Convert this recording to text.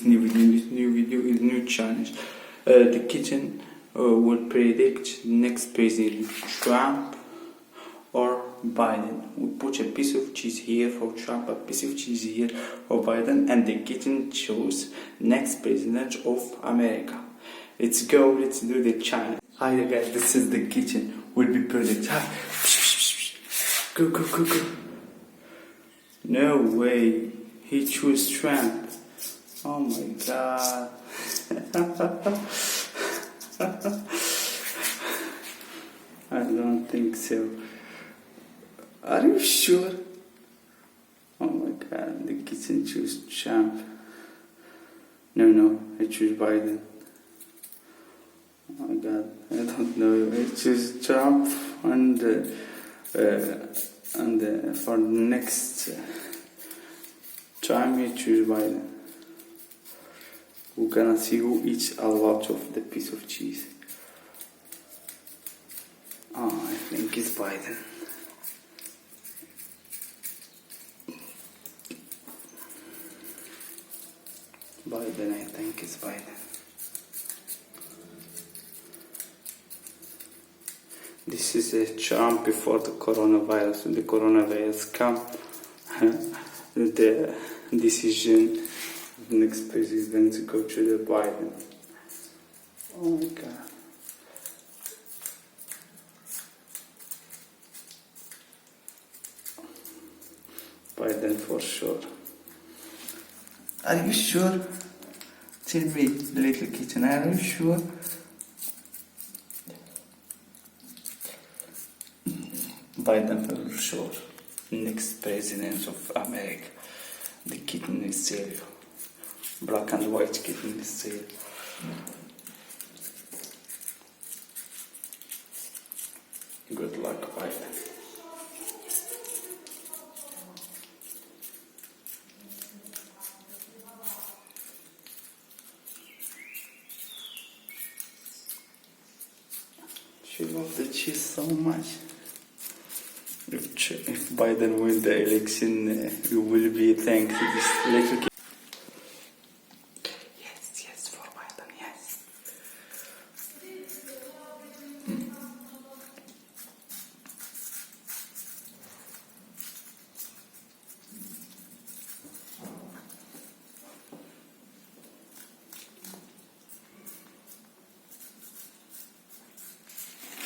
new challenge. The Kitten will predict next president, Trump or Biden. We put a piece of cheese here for Trump, a piece of cheese here for Biden, and the Kitten chose next president of America. Let's go, let's do the challenge. Hi guys, this is the Kitten. Will be predict. Go, go, go, go. No way. He chose Trump. Oh my god. I don't think so. Are you sure? Oh my god, the Kitten chose Trump. No, I choose Biden. Oh my god, I don't know. I choose Trump and for the next time I choose Biden. We're gonna see who eats a lot of the piece of cheese. Oh, I think it's Biden. I think it's Biden. This is a Trump before the coronavirus. When the coronavirus come, the decision of the next president to go to the Biden. Oh my god. Biden for sure. Are you sure? Tell me, the little Kitten, are you sure? Biden for sure. Next president of America. The Kitten is serious. Black and white Kitten is serious. Good luck, Biden. She loves the cheese so much. If Biden wins the election, we will be thanked to this little kid.